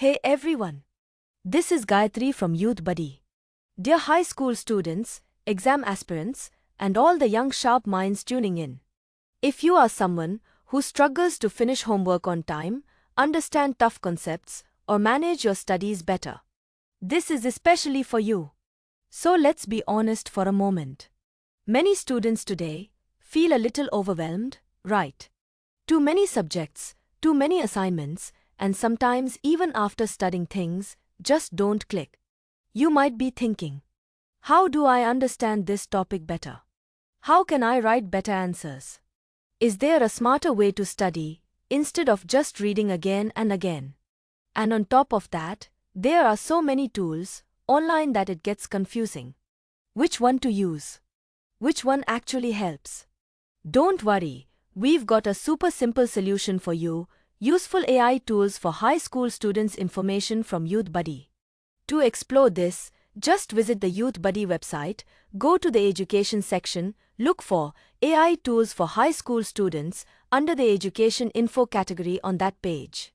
Hey everyone! This is Gayatri from YouthBuddy. Dear high school students, exam aspirants, and all the young sharp minds tuning in. If you are someone who struggles to finish homework on time, understand tough concepts, or manage your studies better, this is especially for you. So let's be honest for a moment. Many students today feel a little overwhelmed, right? Too many subjects, too many assignments, and sometimes even after studying things just don't click. You might be thinking, how do I understand this topic better? How can I write better answers? Is there a smarter way to study instead of just reading again and again? And on top of that, there are so many tools online that it gets confusing. Which one to use? Which one actually helps? Don't worry, we've got a super simple solution for you. Useful AI tools for high school students. Information from YouthBuddy. To explore this, just visit the YouthBuddy website, go to the education section, look for AI tools for high school students under the education info category on that page.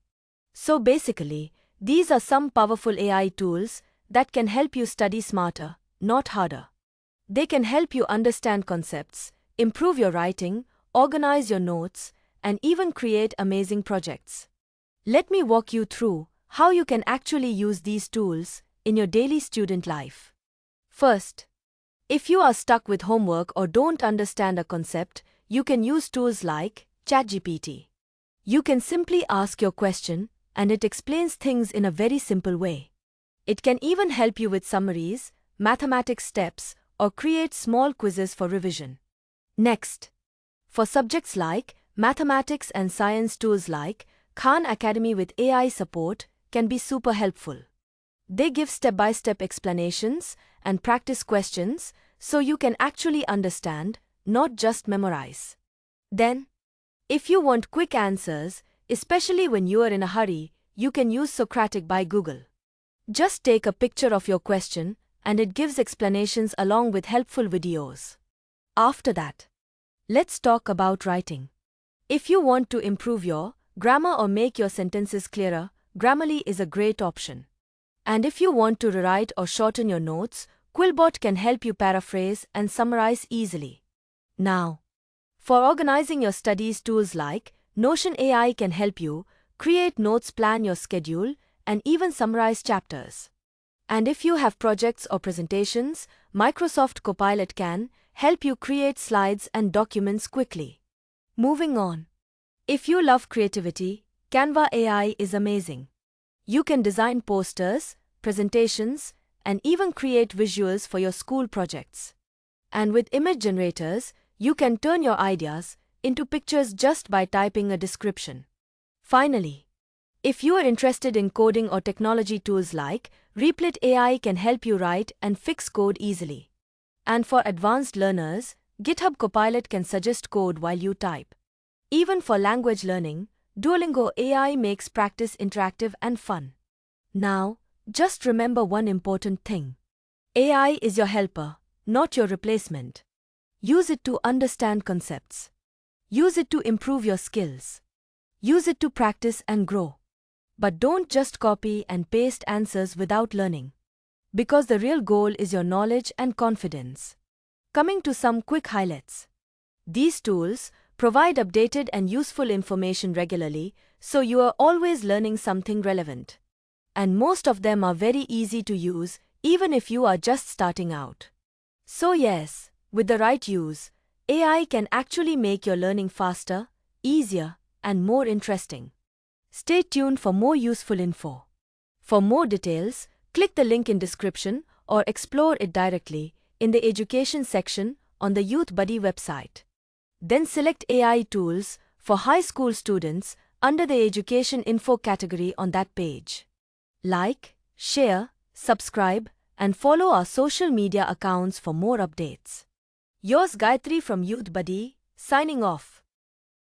So basically, these are some powerful AI tools that can help you study smarter, not harder. They can help you understand concepts, improve your writing, organize your notes, and even create amazing projects. Let me walk you through how you can actually use these tools in your daily student life. First, if you are stuck with homework or don't understand a concept, you can use tools like ChatGPT. You can simply ask your question, and it explains things in a very simple way. It can even help you with summaries, mathematics steps, or create small quizzes for revision. Next, for subjects like mathematics and science, tools like Khan Academy with AI support can be super helpful. They give step-by-step explanations and practice questions so you can actually understand, not just memorize. Then, if you want quick answers, especially when you are in a hurry, you can use Socratic by Google. Just take a picture of your question and it gives explanations along with helpful videos. After that, let's talk about writing. If you want to improve your grammar or make your sentences clearer, Grammarly is a great option. And if you want to rewrite or shorten your notes, Quillbot can help you paraphrase and summarize easily. Now, for organizing your studies, tools like Notion AI can help you create notes, plan your schedule, and even summarize chapters. And if you have projects or presentations, Microsoft Copilot can help you create slides and documents quickly. Moving on. If you love creativity, Canva AI is amazing. You can design posters, presentations, and even create visuals for your school projects. And with image generators, you can turn your ideas into pictures just by typing a description. Finally, if you are interested in coding or technology, tools like Replit AI can help you write and fix code easily. And for advanced learners, GitHub Copilot can suggest code while you type. Even for language learning, Duolingo AI makes practice interactive and fun. Now, just remember one important thing. AI is your helper, not your replacement. Use it to understand concepts. Use it to improve your skills. Use it to practice and grow. But don't just copy and paste answers without learning. Because the real goal is your knowledge and confidence. Coming to some quick highlights. These tools provide updated and useful information regularly, so you are always learning something relevant. And most of them are very easy to use, even if you are just starting out. So yes, with the right use, AI can actually make your learning faster, easier, and more interesting. Stay tuned for more useful info. For more details, click the link in description or explore it directly in the education section on the YouthBuddy website. Then select AI tools for high school students under the education info category on that page. Like, share, subscribe, and follow our social media accounts for more updates. Yours Gayatri from YouthBuddy, signing off.